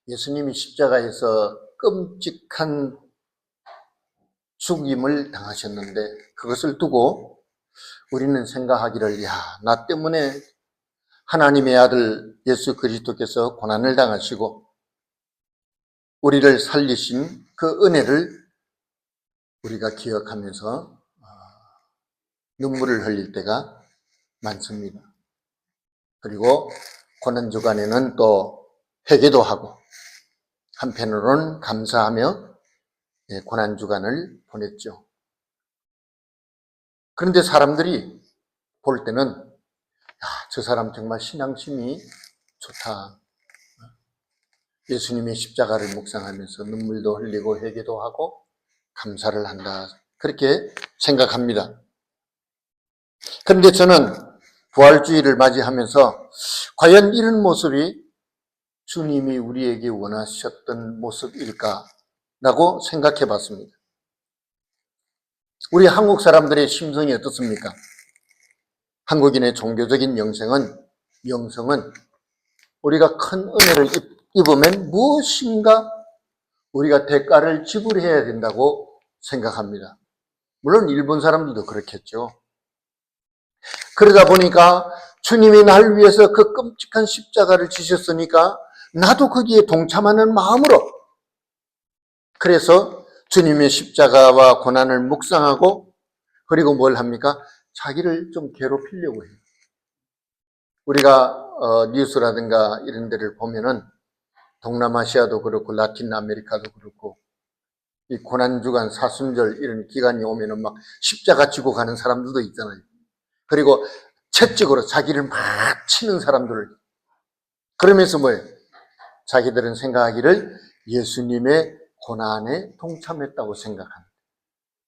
예수님이 십자가에서 끔찍한 죽임을 당하셨는데 그것을 두고 우리는 생각하기를 나 때문에 하나님의 아들 예수 그리스도께서 고난을 당하시고 우리를 살리신 그 은혜를 우리가 기억하면서 눈물을 흘릴 때가 많습니다. 그리고 고난주간에는 또 회개도 하고 한편으로는 감사하며 고난주간을 보냈죠. 그런데 사람들이 볼 때는 저 사람 정말 신앙심이 좋다. 예수님의 십자가를 묵상하면서 눈물도 흘리고 회개도 하고 감사를 한다. 그렇게 생각합니다. 그런데 저는 부활주의를 맞이하면서 과연 이런 모습이 주님이 우리에게 원하셨던 모습일까라고 생각해 봤습니다. 우리 한국 사람들의 심성이 어떻습니까? 한국인의 종교적인 영성은 우리가 큰 은혜를 입으면 무엇인가 우리가 대가를 지불해야 된다고 생각합니다. 물론 일본 사람들도 그렇겠죠. 그러다 보니까 주님이 날 위해서 그 끔찍한 십자가를 지셨으니까 나도 거기에 동참하는 마음으로, 그래서 주님의 십자가와 고난을 묵상하고 그리고 뭘 합니까? 자기를 좀 괴롭히려고 해요. 우리가 뉴스라든가 이런 데를 보면은 동남아시아도 그렇고 라틴 아메리카도 그렇고 이 고난주간 사순절 이런 기간이 오면은 막 십자가 지고 가는 사람들도 있잖아요. 그리고 채찍으로 자기를 막 치는 사람들을, 그러면서 뭐예요? 자기들은 생각하기를 예수님의 고난에 동참했다고 생각합니다.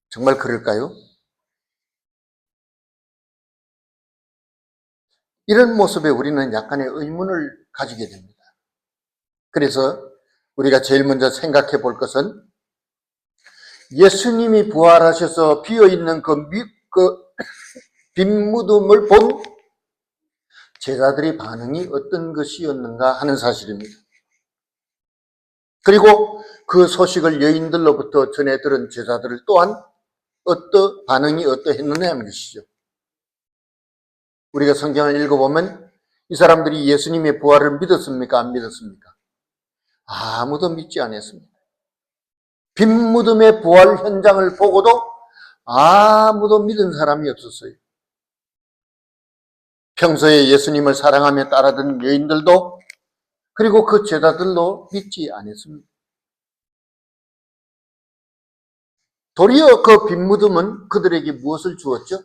정말 그럴까요? 이런 모습에 우리는 약간의 의문을 가지게 됩니다. 그래서 우리가 제일 먼저 생각해 볼 것은 예수님이 부활하셔서 비어있는 그 빈 무덤을 본 제자들의 반응이 어떤 것이었는가 하는 사실입니다. 그리고 그 소식을 여인들로부터 전해 들은 제자들 또한 반응이 어떠했느냐 하는 것이죠. 우리가 성경을 읽어보면 이 사람들이 예수님의 부활을 믿었습니까? 안 믿었습니까? 아무도 믿지 않았습니다. 빈 무덤의 부활 현장을 보고도 아무도 믿은 사람이 없었어요. 평소에 예수님을 사랑하며 따라든 여인들도 그리고 그 제자들도 믿지 않았습니다. 도리어 그 빈 무덤은 그들에게 무엇을 주었죠?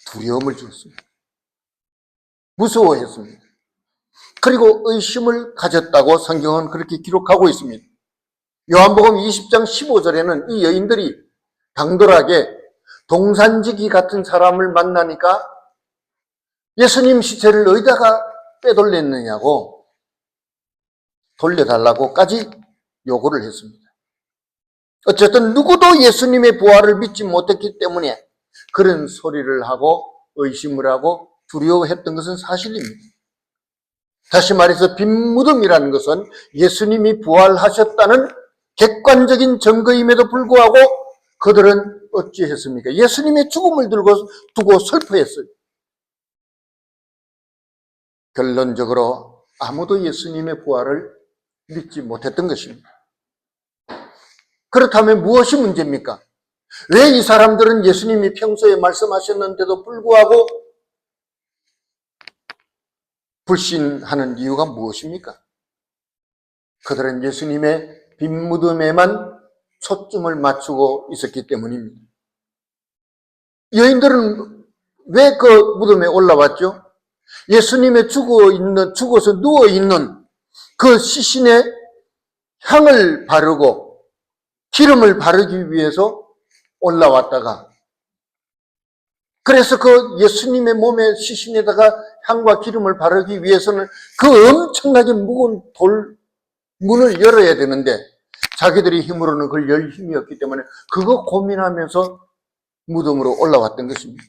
두려움을 주었습니다. 무서워했습니다. 그리고 의심을 가졌다고 성경은 그렇게 기록하고 있습니다. 요한복음 20장 15절에는 이 여인들이 당돌하게 동산지기 같은 사람을 만나니까 예수님 시체를 어디다가 빼돌렸느냐고 돌려달라고까지 요구를 했습니다. 어쨌든 누구도 예수님의 부활을 믿지 못했기 때문에 그런 소리를 하고 의심을 하고 두려워했던 것은 사실입니다. 다시 말해서 빈 무덤이라는 것은 예수님이 부활하셨다는 객관적인 증거임에도 불구하고 그들은 어찌했습니까? 예수님의 죽음을 두고 슬퍼했어요. 결론적으로 아무도 예수님의 부활을 믿지 못했던 것입니다. 그렇다면 무엇이 문제입니까? 왜 이 사람들은 예수님이 평소에 말씀하셨는데도 불구하고 불신하는 이유가 무엇입니까? 그들은 예수님의 빈 무덤에만 초점을 맞추고 있었기 때문입니다. 여인들은 왜 그 무덤에 올라왔죠? 예수님의 죽어서 누워있는 그 시신에 향을 바르고 기름을 바르기 위해서 올라왔다가, 그래서 그 예수님의 몸에 시신에다가 향과 기름을 바르기 위해서는 그 엄청나게 무거운 문을 열어야 되는데 자기들의 힘으로는 그걸 열 힘이 없기 때문에 그거 고민하면서 무덤으로 올라왔던 것입니다.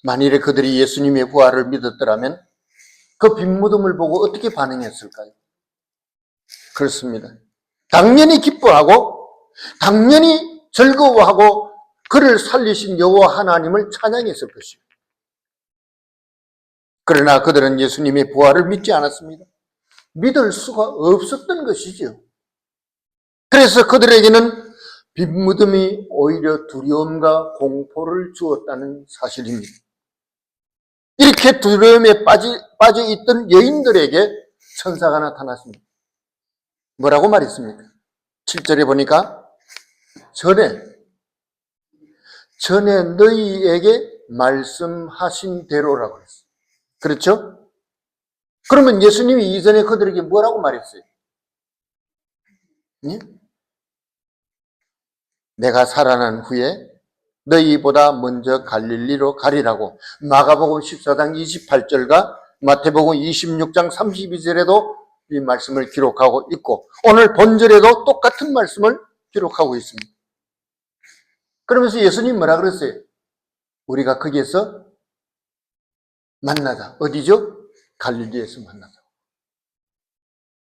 만일에 그들이 예수님의 부활을 믿었더라면 그 빈무덤을 보고 어떻게 반응했을까요? 그렇습니다. 당연히 기뻐하고 당연히 즐거워하고 그를 살리신 여호와 하나님을 찬양했을 것입니다. 그러나 그들은 예수님의 부활을 믿지 않았습니다. 믿을 수가 없었던 것이죠. 그래서 그들에게는 빈무덤이 오히려 두려움과 공포를 주었다는 사실입니다. 이렇게 두려움에 빠져 있던 여인들에게 천사가 나타났습니다. 뭐라고 말했습니까? 7절에 보니까 전에 너희에게 말씀하신 대로라고 했어요. 그렇죠? 그러면 예수님이 이전에 그들에게 뭐라고 말했어요? 예? 내가 살아난 후에 너희보다 먼저 갈릴리로 가리라고 마가복음 14장 28절과 마태복음 26장 32절에도 이 말씀을 기록하고 있고 오늘 본절에도 똑같은 말씀을 기록하고 있습니다. 그러면서 예수님 뭐라 그랬어요? 우리가 거기에서 만나자. 어디죠? 갈릴리에서 만나자.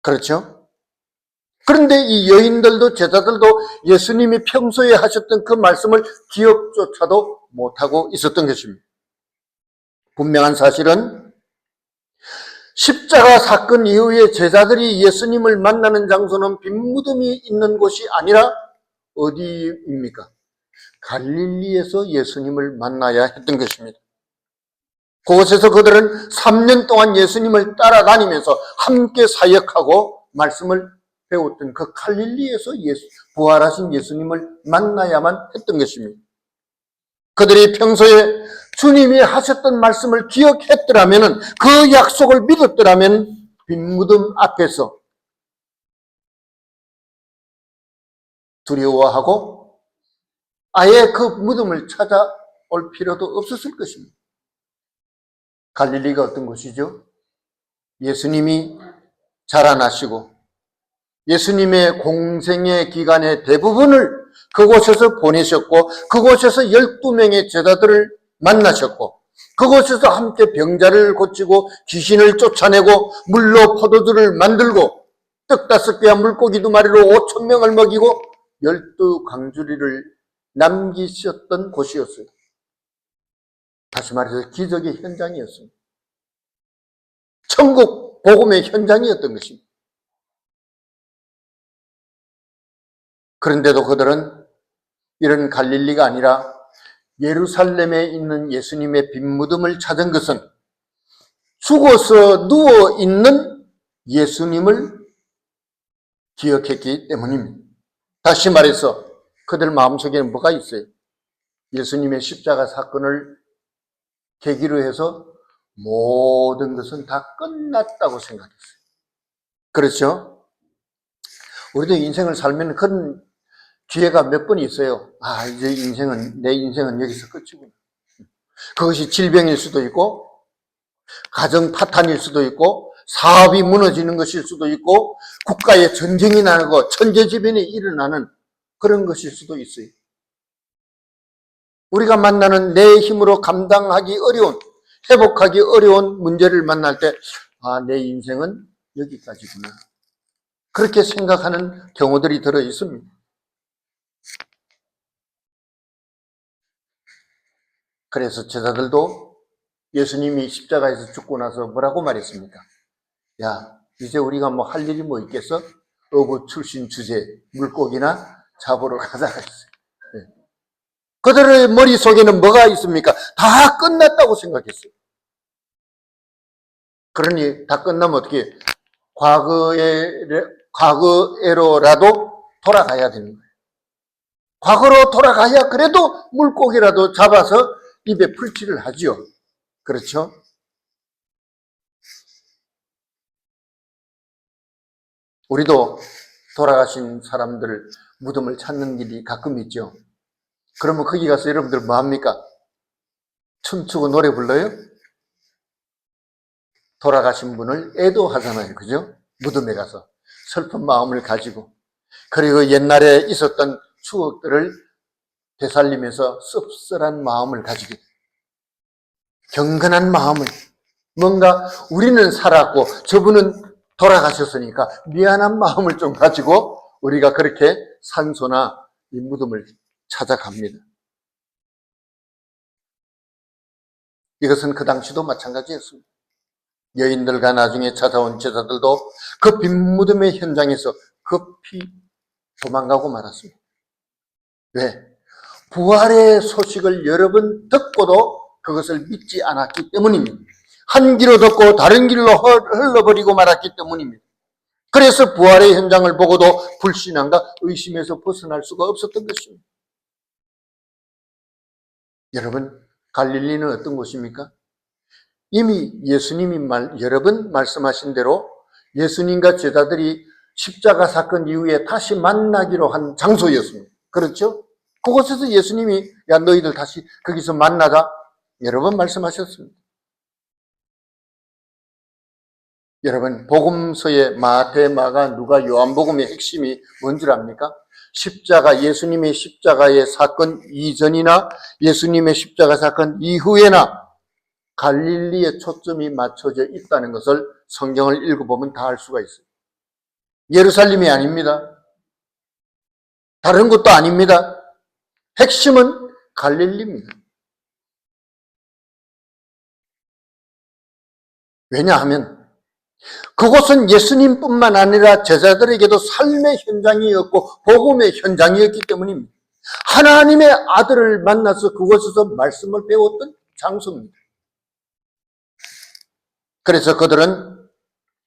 그렇죠? 그런데 이 여인들도 제자들도 예수님이 평소에 하셨던 그 말씀을 기억조차도 못하고 있었던 것입니다. 분명한 사실은 십자가 사건 이후에 제자들이 예수님을 만나는 장소는 빈무덤이 있는 곳이 아니라 어디입니까? 갈릴리에서 예수님을 만나야 했던 것입니다. 그곳에서 그들은 3년 동안 예수님을 따라다니면서 함께 사역하고 말씀을 배웠던 그 갈릴리에서 부활하신 예수님을 만나야만 했던 것입니다. 그들이 평소에 주님이 하셨던 말씀을 기억했더라면, 그 약속을 믿었더라면 빈무덤 앞에서 두려워하고 아예 그 무덤을 찾아올 필요도 없었을 것입니다. 갈릴리가 어떤 곳이죠? 예수님이 자라나시고 예수님의 공생의 기간의 대부분을 그곳에서 보내셨고 그곳에서 12명의 제자들을 만나셨고 그곳에서 함께 병자를 고치고 귀신을 쫓아내고 물로 포도주를 만들고 떡 5개와 물고기 2마리로 5,000명을 먹이고 12광주리를 남기셨던 곳이었어요. 다시 말해서 기적의 현장이었습니다. 천국 복음의 현장이었던 것입니다. 그런데도 그들은 이런 갈릴리가 아니라 예루살렘에 있는 예수님의 빈무덤을 찾은 것은 죽어서 누워있는 예수님을 기억했기 때문입니다. 다시 말해서 그들 마음속에는 뭐가 있어요? 예수님의 십자가 사건을 계기로 해서 모든 것은 다 끝났다고 생각했어요. 그렇죠? 우리도 인생을 살면 그런 기회가 몇 번 있어요. 이제 내 인생은 여기서 끝이구나. 그것이 질병일 수도 있고, 가정 파탄일 수도 있고, 사업이 무너지는 것일 수도 있고, 국가에 전쟁이 나고 천재지변이 일어나는 그런 것일 수도 있어요. 우리가 만나는 내 힘으로 감당하기 어려운, 회복하기 어려운 문제를 만날 때, 내 인생은 여기까지구나. 그렇게 생각하는 경우들이 들어 있습니다. 그래서 제자들도 예수님이 십자가에서 죽고 나서 뭐라고 말했습니까? 야, 이제 우리가 뭐 할 일이 뭐 있겠어? 어부 출신 주제, 물고기나 잡으러 가자 했어요. 네. 그들의 머릿속에는 뭐가 있습니까? 다 끝났다고 생각했어요. 그러니 다 끝나면 어떻게 과거에로라도 돌아가야 되는 거예요. 과거로 돌아가야 그래도 물고기라도 잡아서 입에 풀칠을 하지요. 그렇죠? 우리도 돌아가신 사람들 무덤을 찾는 길이 가끔 있죠. 그러면 거기 가서 여러분들 뭐 합니까? 춤추고 노래 불러요? 돌아가신 분을 애도하잖아요. 그죠? 무덤에 가서 슬픈 마음을 가지고 그리고 옛날에 있었던 추억들을 되살리면서 씁쓸한 마음을 가지고 경건한 마음을 뭔가 우리는 살았고 저분은 돌아가셨으니까 미안한 마음을 좀 가지고 우리가 그렇게 산소나 이 무덤을 찾아갑니다. 이것은 그 당시도 마찬가지였습니다. 여인들과 나중에 찾아온 제자들도 그 빈 무덤의 현장에서 급히 도망가고 말았습니다. 왜? 부활의 소식을 여러 번 듣고도 그것을 믿지 않았기 때문입니다. 한 귀로 듣고 다른 길로 흘러버리고 말았기 때문입니다. 그래서 부활의 현장을 보고도 불신앙과 의심에서 벗어날 수가 없었던 것입니다. 여러분, 갈릴리는 어떤 곳입니까? 이미 예수님이 여러 번 말씀하신 대로 예수님과 제자들이 십자가 사건 이후에 다시 만나기로 한 장소였습니다. 그렇죠? 그곳에서 예수님이 야 너희들 다시 거기서 만나자 여러 번 말씀하셨습니다. 여러분, 복음서의 마태, 마가, 누가, 요한복음의 핵심이 뭔 줄 압니까? 십자가, 예수님의 십자가의 사건 이전이나 예수님의 십자가 사건 이후에나 갈릴리에 초점이 맞춰져 있다는 것을 성경을 읽어보면 다 알 수가 있어요. 예루살렘이 아닙니다. 다른 것도 아닙니다. 핵심은 갈릴리입니다. 왜냐하면 그곳은 예수님뿐만 아니라 제자들에게도 삶의 현장이었고 복음의 현장이었기 때문입니다. 하나님의 아들을 만나서 그곳에서 말씀을 배웠던 장소입니다. 그래서 그들은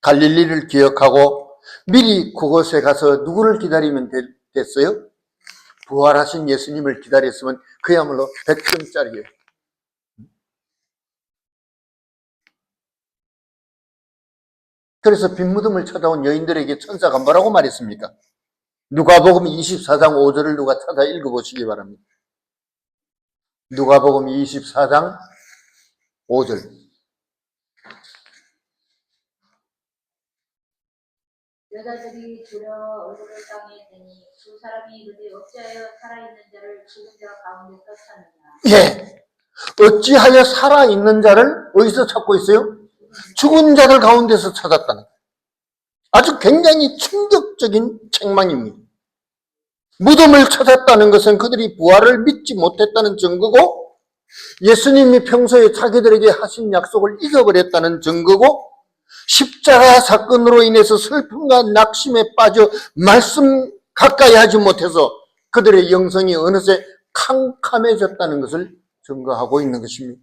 갈릴리를 기억하고 미리 그곳에 가서 누구를 기다리면 됐어요? 부활하신 예수님을 기다렸으면 그야말로 100점짜리예요. 그래서 빈 무덤을 찾아온 여인들에게 천사가 뭐라고 말했습니까? 누가복음 24장 5절을 누가 찾아 읽어보시기 바랍니다. 누가복음 24장 5절. 여자들이 두려워 얼굴을 땅에 대니 두 사람이 이르되 어찌하여 살아있는 자를 죽은 자 가운데서 찾느냐. 예. 어찌하여 살아있는 자를 어디서 찾고 있어요? 죽은 자들 가운데서 찾았다는 거예요. 아주 굉장히 충격적인 책망입니다. 무덤을 찾았다는 것은 그들이 부활을 믿지 못했다는 증거고 예수님이 평소에 자기들에게 하신 약속을 잊어버렸다는 증거고 십자가 사건으로 인해서 슬픔과 낙심에 빠져 말씀 가까이 하지 못해서 그들의 영성이 어느새 캄캄해졌다는 것을 증거하고 있는 것입니다.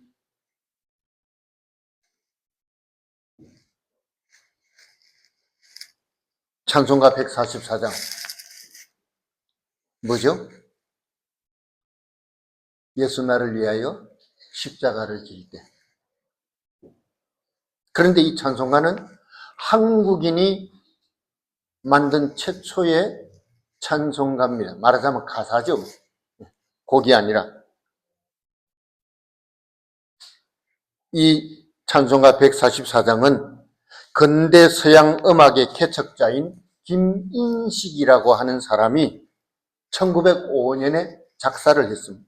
찬송가 144장 뭐죠? 예수 나를 위하여 십자가를 질 때. 그런데 이 찬송가는 한국인이 만든 최초의 찬송가입니다. 말하자면 가사죠. 곡이 아니라. 이 찬송가 144장은 근대 서양 음악의 개척자인 김인식이라고 하는 사람이 1905년에 작사를 했습니다.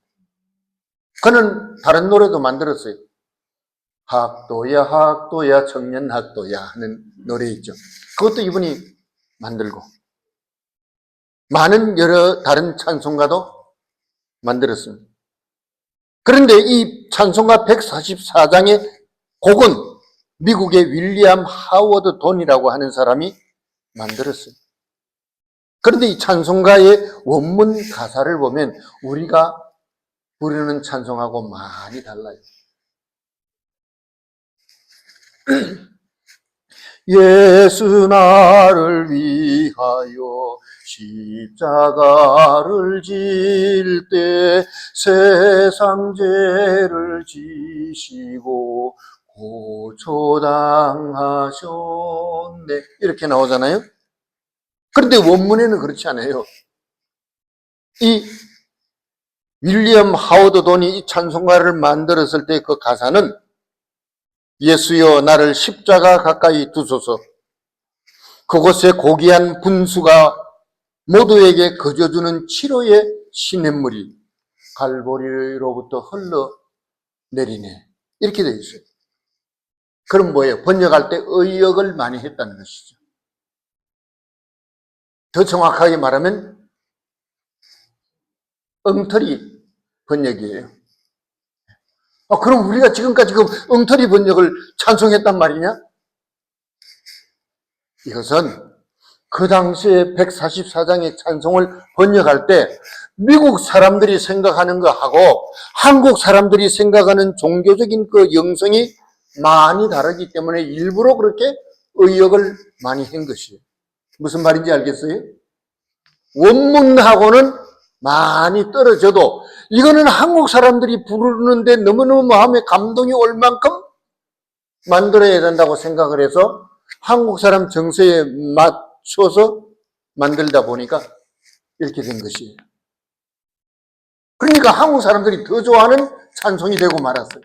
그는 다른 노래도 만들었어요. 학도야 학도야 청년학도야 하는 노래 있죠. 그것도 이분이 만들고 많은 여러 다른 찬송가도 만들었습니다. 그런데 이 찬송가 144장의 곡은 미국의 윌리엄 하워드 돈이라고 하는 사람이 만들었어요. 그런데 이 찬송가의 원문 가사를 보면 우리가 부르는 찬송하고 많이 달라요. 예수 나를 위하여 십자가를 질 때 세상 죄를 지시고 고초당하셨네 이렇게 나오잖아요. 그런데 원문에는 그렇지 않아요. 이 윌리엄 하워드 돈이 이 찬송가를 만들었을 때 그 가사는 예수여 나를 십자가 가까이 두소서 그곳에 고귀한 분수가 모두에게 거저주는 치료의 시냇물이 갈보리로부터 흘러내리네 이렇게 되어 있어요. 그럼 뭐예요? 번역할 때 의역을 많이 했다는 것이죠. 더 정확하게 말하면 엉터리 번역이에요. 그럼 우리가 지금까지 그 엉터리 번역을 찬송했단 말이냐? 이것은 그 당시에 144장의 찬송을 번역할 때 미국 사람들이 생각하는 거하고 한국 사람들이 생각하는 종교적인 그 영성이 많이 다르기 때문에 일부러 그렇게 의역을 많이 한 것이에요. 무슨 말인지 알겠어요? 원문하고는 많이 떨어져도 이거는 한국 사람들이 부르는데 너무너무 마음에 감동이 올 만큼 만들어야 된다고 생각을 해서 한국 사람 정서에 맞춰서 만들다 보니까 이렇게 된 것이에요. 그러니까 한국 사람들이 더 좋아하는 찬송이 되고 말았어요.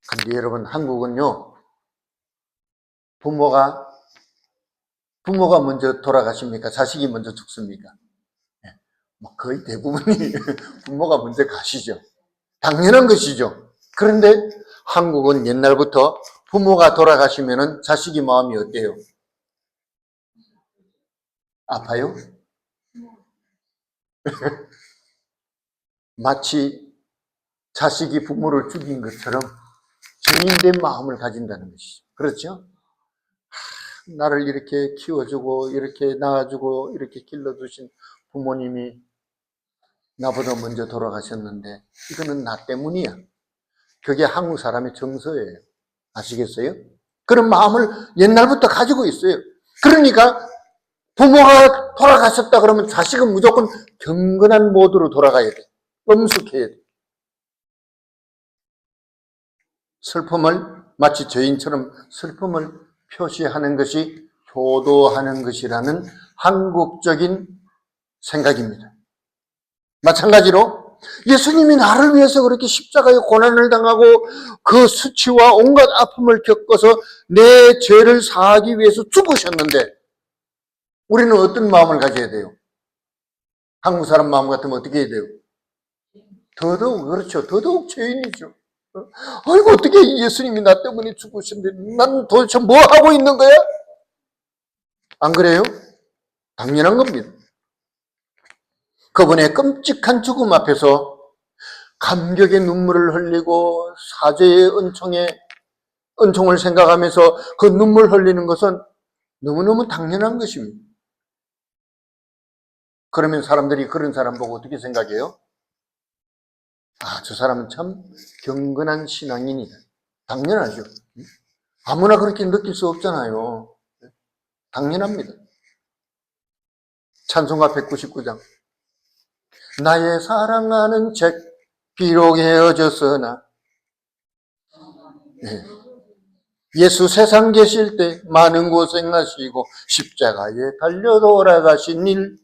근데 여러분, 한국은요, 부모가 먼저 돌아가십니까? 자식이 먼저 죽습니까? 거의 대부분이 부모가 먼저 가시죠. 당연한 것이죠. 그런데 한국은 옛날부터 부모가 돌아가시면은 자식이 마음이 어때요? 아파요? 마치 자식이 부모를 죽인 것처럼 증인된 마음을 가진다는 것이죠. 그렇죠? 나를 이렇게 키워주고 이렇게 낳아주고 이렇게 길러주신 부모님이 나보다 먼저 돌아가셨는데 이거는 나 때문이야. 그게 한국 사람의 정서예요. 아시겠어요? 그런 마음을 옛날부터 가지고 있어요. 그러니까 부모가 돌아가셨다 그러면 자식은 무조건 경건한 모드로 돌아가야 돼. 엄숙해야 돼. 슬픔을 마치 죄인처럼 슬픔을 표시하는 것이 효도하는 것이라는 한국적인 생각입니다. 마찬가지로 예수님이 나를 위해서 그렇게 십자가의 고난을 당하고 그 수치와 온갖 아픔을 겪어서 내 죄를 사하기 위해서 죽으셨는데 우리는 어떤 마음을 가져야 돼요? 한국 사람 마음 같으면 어떻게 해야 돼요? 더더욱, 그렇죠. 더더욱 죄인이죠. 아이고, 어떻게 예수님이 나 때문에 죽으셨는데 난 도대체 뭐 하고 있는 거야? 안 그래요? 당연한 겁니다. 그분의 끔찍한 죽음 앞에서 감격의 눈물을 흘리고 사죄의 은총을 생각하면서 그 눈물 흘리는 것은 너무너무 당연한 것입니다. 그러면 사람들이 그런 사람 보고 어떻게 생각해요? 저 사람은 참 경건한 신앙인이다. 당연하죠. 아무나 그렇게 느낄 수 없잖아요. 당연합니다. 찬송가 199장. 나의 사랑하는 책 비록 헤어졌으나 예수 세상 계실 때 많은 고생하시고 십자가에 달려 돌아가신 일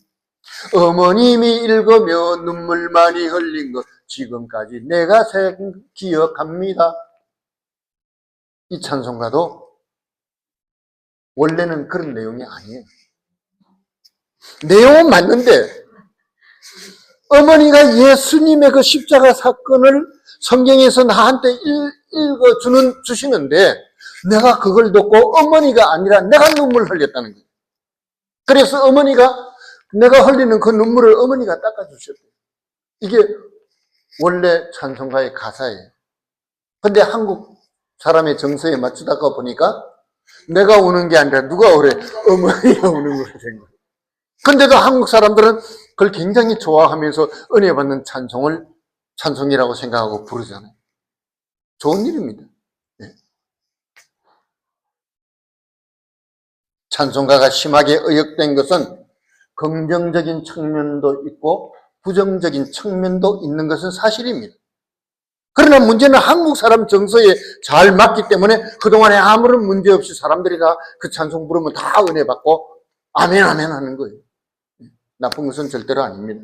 어머님이 읽으며 눈물 많이 흘린 것 지금까지 내가 기억합니다. 이 찬송가도 원래는 그런 내용이 아니에요. 내용은 맞는데 어머니가 예수님의 그 십자가 사건을 성경에서 나한테 주시는데 내가 그걸 듣고 어머니가 아니라 내가 눈물 흘렸다는 거예요. 그래서 어머니가 내가 흘리는 그 눈물을 어머니가 닦아주셨대요. 이게 원래 찬송가의 가사예요. 근데 한국 사람의 정서에 맞추다가 보니까 내가 우는 게 아니라 누가 우래? 어머니가 우는 거가 된 거예요. 근데도 한국 사람들은 그걸 굉장히 좋아하면서 은혜 받는 찬송이라고 생각하고 부르잖아요. 좋은 일입니다. 네. 찬송가가 심하게 의역된 것은 긍정적인 측면도 있고 부정적인 측면도 있는 것은 사실입니다. 그러나 문제는 한국 사람 정서에 잘 맞기 때문에 그동안에 아무런 문제 없이 사람들이 다 그 찬송 부르면 다 은혜 받고 아멘 아멘 하는 거예요. 나쁜 것은 절대로 아닙니다.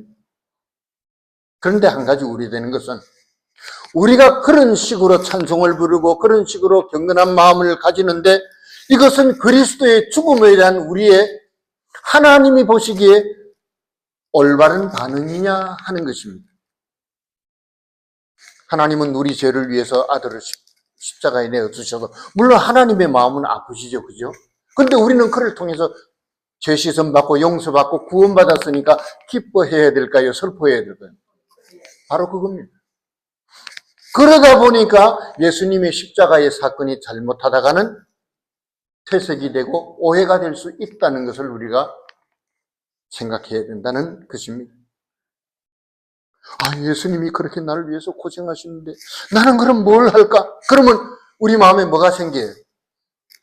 그런데 한 가지 우려되는 것은 우리가 그런 식으로 찬송을 부르고 그런 식으로 경건한 마음을 가지는데 이것은 그리스도의 죽음에 대한 우리의 하나님이 보시기에 올바른 반응이냐 하는 것입니다. 하나님은 우리 죄를 위해서 아들을 십자가에 내어 주셔서, 물론 하나님의 마음은 아프시죠, 그죠? 근데 우리는 그를 통해서 죄 씻음 받고 용서받고 구원받았으니까 기뻐해야 될까요? 슬퍼해야 될까요? 바로 그겁니다. 그러다 보니까 예수님의 십자가의 사건이 잘못하다가는 퇴색이 되고 오해가 될 수 있다는 것을 우리가 생각해야 된다는 것입니다. 아, 예수님이 그렇게 나를 위해서 고생하시는데 나는 그럼 뭘 할까? 그러면 우리 마음에 뭐가 생겨요?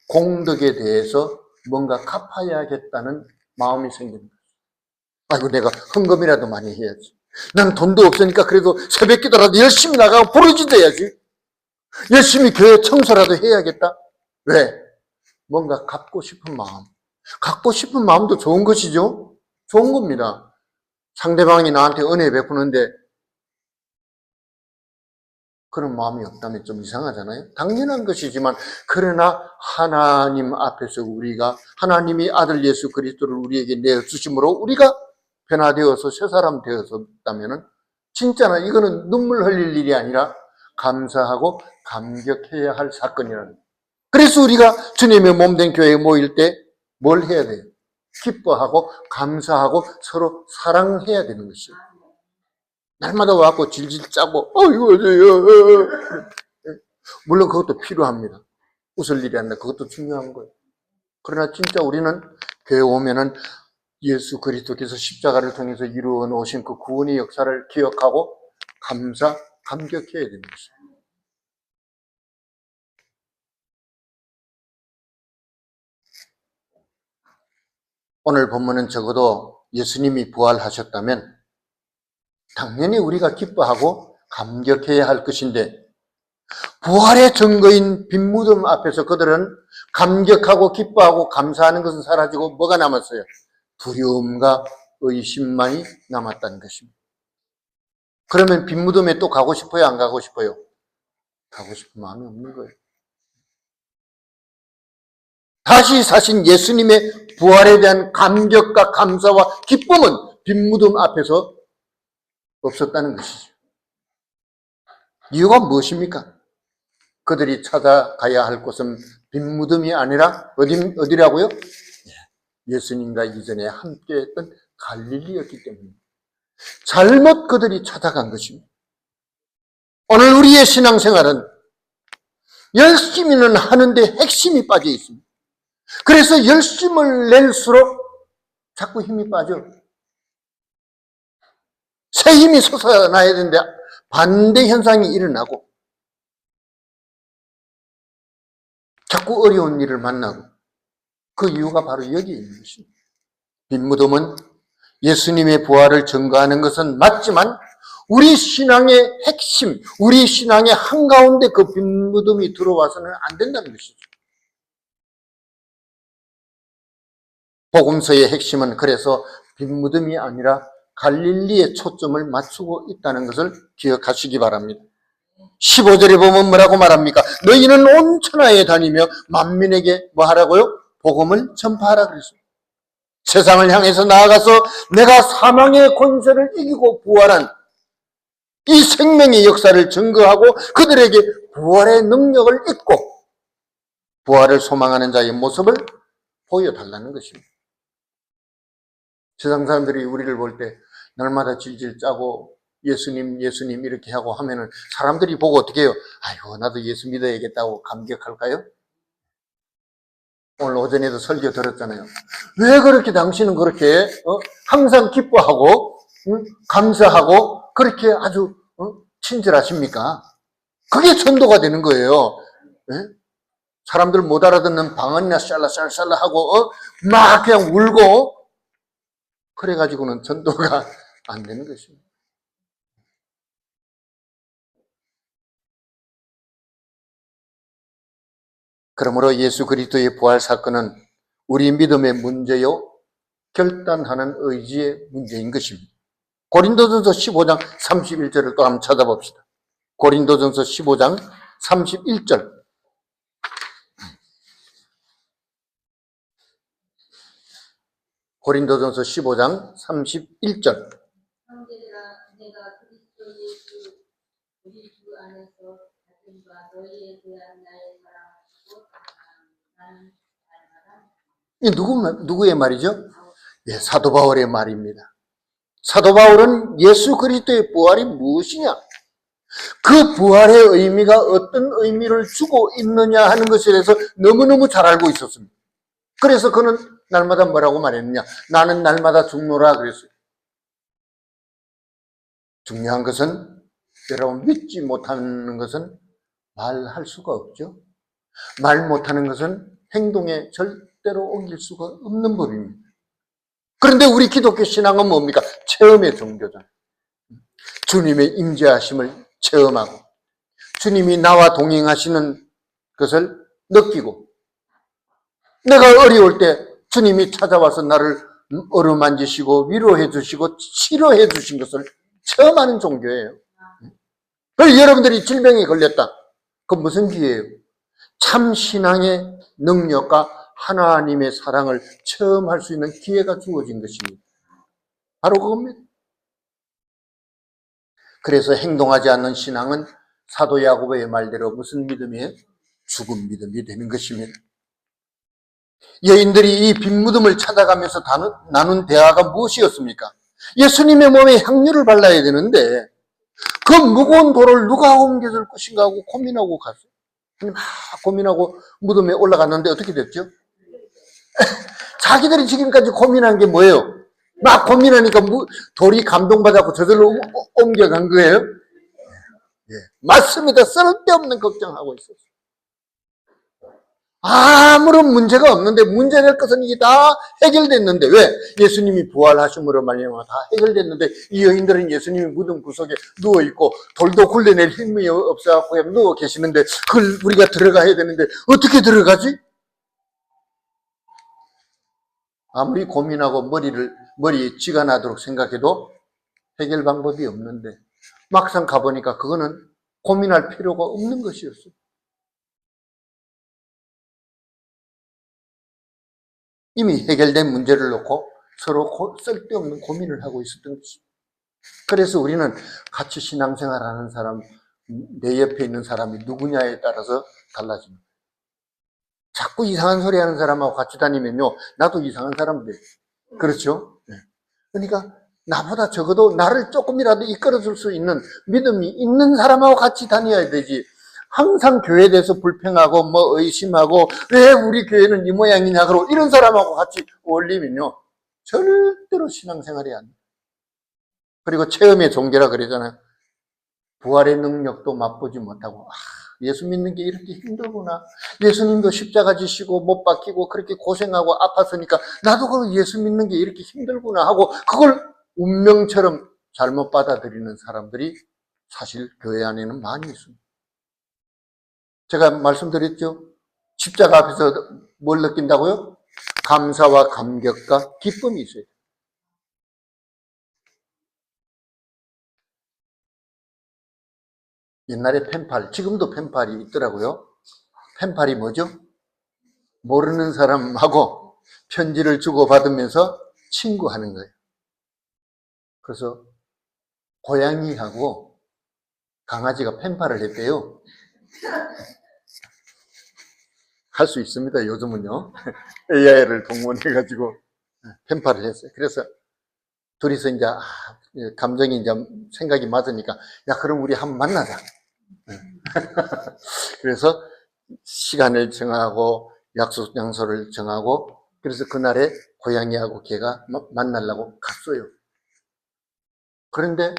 공덕에 대해서 뭔가 갚아야겠다는 마음이 생깁니다. 아이고, 내가 헌금이라도 많이 해야지. 난 돈도 없으니까 그래도 새벽기도라도 열심히 나가고 부르짖어야지. 열심히 교회 청소라도 해야겠다. 왜? 뭔가 갚고 싶은 마음. 갚고 싶은 마음도 좋은 것이죠. 좋은 겁니다. 상대방이 나한테 은혜 베푸는데 그런 마음이 없다면 좀 이상하잖아요. 당연한 것이지만, 그러나 하나님 앞에서 우리가 하나님이 아들 예수 그리스도를 우리에게 내어주심으로 우리가 변화되어서 새 사람 되었다면 진짜나 이거는 눈물 흘릴 일이 아니라 감사하고 감격해야 할 사건이라는 거예요. 그래서 우리가 주님의 몸된 교회에 모일 때 뭘 해야 돼요? 기뻐하고 감사하고 서로 사랑해야 되는 것이에요. 날마다 와갖고 질질 짜고, 물론 그것도 필요합니다. 웃을 일이 아니라 그것도 중요한 거예요. 그러나 진짜 우리는 교회 오면은 예수 그리스도께서 십자가를 통해서 이루어 놓으신 그 구원의 역사를 기억하고 감격해야 되는 것입니다. 오늘 본문은 적어도 예수님이 부활하셨다면 당연히 우리가 기뻐하고 감격해야 할 것인데, 부활의 증거인 빈무덤 앞에서 그들은 감격하고 기뻐하고 감사하는 것은 사라지고 뭐가 남았어요? 두려움과 의심만이 남았다는 것입니다. 그러면 빈무덤에 또 가고 싶어요? 안 가고 싶어요? 가고 싶은 마음이 없는 거예요. 다시 사신 예수님의 부활에 대한 감격과 감사와 기쁨은 빈무덤 앞에서 없었다는 것이죠. 이유가 무엇입니까? 그들이 찾아가야 할 곳은 빈무덤이 아니라 어디라고요? 예수님과 이전에 함께했던 갈릴리였기 때문입니다. 잘못 그들이 찾아간 것입니다. 오늘 우리의 신앙생활은 열심히는 하는데 핵심이 빠져 있습니다. 그래서 열심을 낼수록 자꾸 힘이 빠져. 새 힘이 솟아나야 되는데 반대 현상이 일어나고 자꾸 어려운 일을 만나고, 그 이유가 바로 여기에 있는 것입니다. 빈무덤은 예수님의 부활을 증거하는 것은 맞지만 우리 신앙의 핵심, 우리 신앙의 한가운데 그 빈무덤이 들어와서는 안 된다는 것이죠. 복음서의 핵심은 그래서 빈무덤이 아니라 갈릴리에 초점을 맞추고 있다는 것을 기억하시기 바랍니다. 15절에 보면 뭐라고 말합니까? 너희는 온 천하에 다니며 만민에게 뭐 하라고요? 복음을 전파하라 그랬어요. 세상을 향해서 나아가서 내가 사망의 권세를 이기고 부활한 이 생명의 역사를 증거하고 그들에게 부활의 능력을 잊고 부활을 소망하는 자의 모습을 보여달라는 것입니다. 세상 사람들이 우리를 볼 때 날마다 질질 짜고 예수님 이렇게 하고 하면은 사람들이 보고 어떻게 해요? 아이고, 나도 예수 믿어야겠다고 감격할까요? 오늘 오전에도 설교 들었잖아요. 왜 그렇게 당신은 그렇게 항상 기뻐하고 감사하고 그렇게 아주 친절하십니까? 그게 전도가 되는 거예요. 네? 사람들 못 알아듣는 방언이나 샬라샬라 하고 막 그냥 울고 그래가지고는 전도가 안 되는 것입니다. 그러므로 예수 그리스도의 부활 사건은 우리 믿음의 문제요, 결단하는 의지의 문제인 것입니다. 고린도전서 15장 31절을 또 한번 찾아봅시다. 고린도전서 15장 31절. 고린도전서 15장 31절. 형제들아, 내가 그리스도 예수 우리 주 안에서 같은 하심과 너희에 대한 나의 사랑하시고 나는 날마다 이 누구의 말이죠? 예, 사도 바울의 말입니다. 사도 바울은 예수 그리스도의 부활이 무엇이냐? 그 부활의 의미가 어떤 의미를 주고 있느냐 하는 것에 대해서 너무너무 잘 알고 있었습니다. 그래서 그는 날마다 뭐라고 말했느냐? 나는 날마다 죽노라 그랬어요. 중요한 것은 여러분 믿지 못하는 것은 말할 수가 없죠. 말 못하는 것은 행동에 절대로 옮길 수가 없는 법입니다. 그런데 우리 기독교 신앙은 뭡니까? 체험의 종교잖아요. 주님의 임재하심을 체험하고 주님이 나와 동행하시는 것을 느끼고 내가 어려울 때 주님이 찾아와서 나를 어루만지시고 위로해 주시고 치료해 주신 것을 체험하는 종교예요. 그래서 여러분들이 질병에 걸렸다. 그건 무슨 기회예요? 참 신앙의 능력과 하나님의 사랑을 체험할 수 있는 기회가 주어진 것입니다. 바로 그겁니다. 그래서 행동하지 않는 신앙은 사도 야고보의 말대로 무슨 믿음이에요? 죽은 믿음이 되는 것입니다. 여인들이 이 빈 무덤을 찾아가면서 나눈 대화가 무엇이었습니까? 예수님의 몸에 향유를 발라야 되는데 그 무거운 돌을 누가 옮겨줄 것인가 하고 고민하고 갔어요. 막 고민하고 무덤에 올라갔는데 어떻게 됐죠? 자기들이 지금까지 고민한 게 뭐예요? 막 고민하니까 돌이 감동받았고 저절로 옮겨간 거예요? 예, 맞습니다. 쓸데없는 걱정하고 있었어요. 아무런 문제가 없는데 문제될 것은 이게 다 해결됐는데 왜? 예수님이 부활하심으로 말미암아 다 해결됐는데 이 여인들은 예수님이 무덤 구석에 누워있고 돌도 굴려낼 힘이 없어갖고 누워 계시는데 그걸 우리가 들어가야 되는데 어떻게 들어가지? 아무리 고민하고 머리에 쥐가 나도록 생각해도 해결 방법이 없는데 막상 가보니까 그거는 고민할 필요가 없는 것이었어요. 이미 해결된 문제를 놓고 서로 쓸데없는 고민을 하고 있었던 것입니다. 그래서 우리는 같이 신앙생활하는 사람, 내 옆에 있는 사람이 누구냐에 따라서 달라집니다. 자꾸 이상한 소리 하는 사람하고 같이 다니면요, 나도 이상한 사람 돼요. 그렇죠? 네. 그러니까 나보다 적어도 나를 조금이라도 이끌어줄 수 있는 믿음이 있는 사람하고 같이 다녀야 되지. 항상 교회에 대해서 불평하고 의심하고 왜 우리 교회는 이 모양이냐 그러고 이런 사람하고 같이 어울리면요 절대로 신앙생활이 안 돼요. 그리고 체험의 종교라 그러잖아요. 부활의 능력도 맛보지 못하고 예수 믿는 게 이렇게 힘들구나. 예수님도 십자가 지시고 못 박히고 그렇게 고생하고 아팠으니까 나도 그 예수 믿는 게 이렇게 힘들구나 하고 그걸 운명처럼 잘못 받아들이는 사람들이 사실 교회 안에는 많이 있습니다. 제가 말씀드렸죠? 십자가 앞에서 뭘 느낀다고요? 감사와 감격과 기쁨이 있어요. 옛날에 펜팔, 지금도 펜팔이 있더라고요. 펜팔이 뭐죠? 모르는 사람하고 편지를 주고받으면서 친구하는 거예요. 그래서 고양이하고 강아지가 펜팔을 했대요. 할 수 있습니다, 요즘은요. AI를 동원해가지고 펜팔을 했어요. 그래서 둘이서 이제 감정이 이제 생각이 맞으니까 야 그럼 우리 한번 만나자. 그래서 시간을 정하고 약속 장소를 정하고 그래서 그날에 고양이하고 걔가 만나려고 갔어요. 그런데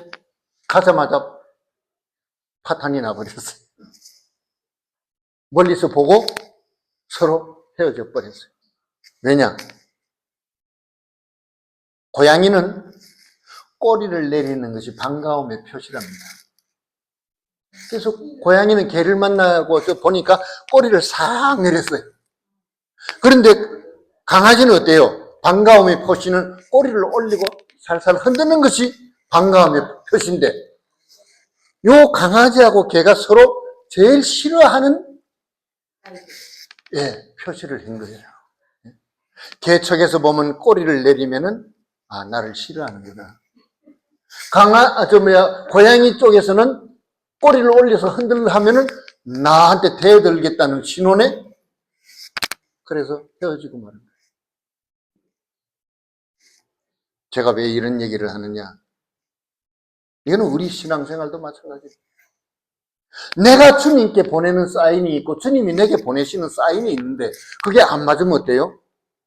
가자마자 파탄이 나버렸어요. 멀리서 보고 서로 헤어져 버렸어요. 왜냐? 고양이는 꼬리를 내리는 것이 반가움의 표시랍니다. 그래서 고양이는 개를 만나고 보니까 꼬리를 싹 내렸어요. 그런데 강아지는 어때요? 반가움의 표시는 꼬리를 올리고 살살 흔드는 것이 반가움의 표시인데 요 강아지하고 개가 서로 제일 싫어하는 표시를 한 거예요. 개척에서 보면 꼬리를 내리면은 나를 싫어하는구나. 고양이 쪽에서는 꼬리를 올려서 흔들려 하면은 나한테 대들겠다는 신호네? 그래서 헤어지고 말은 거예요. 제가 왜 이런 얘기를 하느냐? 이거는 우리 신앙생활도 마찬가지예요. 내가 주님께 보내는 사인이 있고 주님이 내게 보내시는 사인이 있는데 그게 안 맞으면 어때요?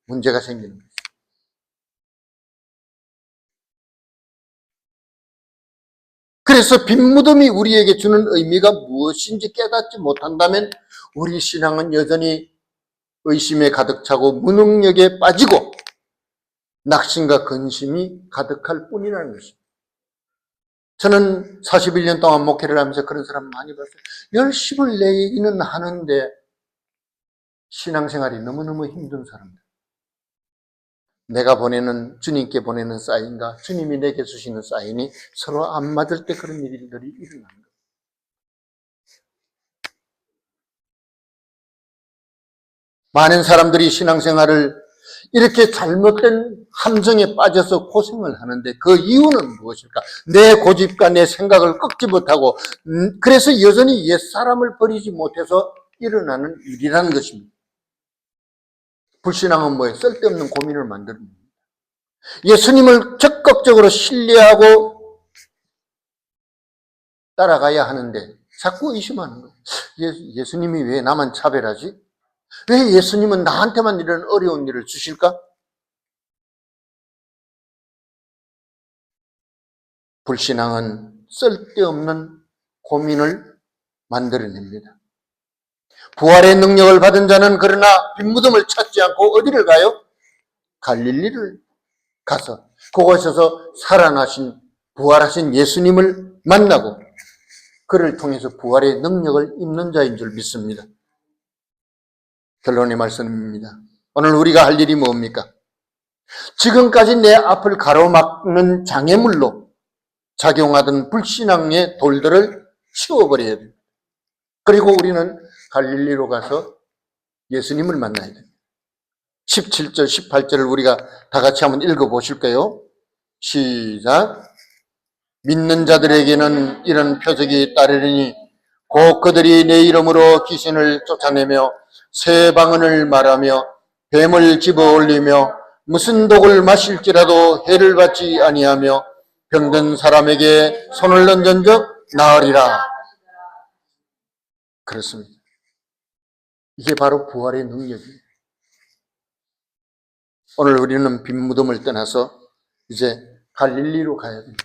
문제가 생기는 거예요. 그래서 빈무덤이 우리에게 주는 의미가 무엇인지 깨닫지 못한다면 우리 신앙은 여전히 의심에 가득 차고 무능력에 빠지고 낙심과 근심이 가득할 뿐이라는 것입니다. 저는 41년 동안 목회를 하면서 그런 사람 많이 봤어요. 열심을 내기는 하는데 신앙생활이 너무너무 힘든 사람들. 내가 보내는, 주님께 보내는 사인과 주님이 내게 주시는 사인이 서로 안 맞을 때 그런 일들이 일어나는 거예요. 많은 사람들이 신앙생활을 이렇게 잘못된 함정에 빠져서 고생을 하는데 그 이유는 무엇일까? 내 고집과 내 생각을 꺾지 못하고 그래서 여전히 옛사람을 버리지 못해서 일어나는 일이라는 것입니다. 불신앙은 뭐예요? 쓸데없는 고민을 만드는 겁니다. 예수님을 적극적으로 신뢰하고 따라가야 하는데 자꾸 의심하는 거예요. 예수님이 왜 나만 차별하지? 왜 예수님은 나한테만 이런 어려운 일을 주실까? 불신앙은 쓸데없는 고민을 만들어냅니다. 부활의 능력을 받은 자는 그러나 빈무덤을 찾지 않고 어디를 가요? 갈릴리를 가서 그곳에서 살아나신 부활하신 예수님을 만나고 그를 통해서 부활의 능력을 입는 자인 줄 믿습니다. 결론의 말씀입니다. 오늘 우리가 할 일이 뭡니까? 지금까지 내 앞을 가로막는 장애물로 작용하던 불신앙의 돌들을 치워버려야 됩니다. 그리고 우리는 갈릴리로 가서 예수님을 만나야 됩니다. 17절, 18절을 우리가 다 같이 한번 읽어보실까요? 시작. 믿는 자들에게는 이런 표적이 따르리니 곧 그들이 내 이름으로 귀신을 쫓아내며 새 방언을 말하며 뱀을 집어올리며 무슨 독을 마실지라도 해를 받지 아니하며 병든 사람에게 손을 얹은즉 나으리라. 그렇습니다. 이게 바로 부활의 능력이에요. 오늘 우리는 빈 무덤을 떠나서 이제 갈릴리로 가야 됩니다.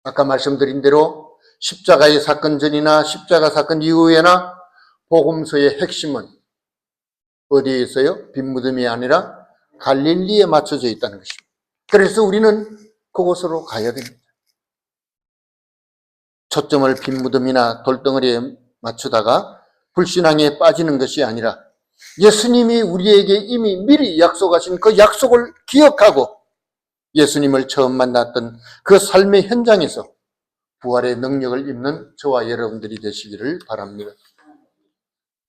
아까 말씀드린 대로 십자가의 사건 전이나 십자가 사건 이후에나 복음서의 핵심은 어디에 있어요? 빈 무덤이 아니라 갈릴리에 맞춰져 있다는 것입니다. 그래서 우리는 그곳으로 가야 됩니다. 초점을 빈 무덤이나 돌덩어리에 맞추다가 불신앙에 빠지는 것이 아니라 예수님이 우리에게 이미 미리 약속하신 그 약속을 기억하고 예수님을 처음 만났던 그 삶의 현장에서 부활의 능력을 입는 저와 여러분들이 되시기를 바랍니다.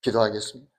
기도하겠습니다.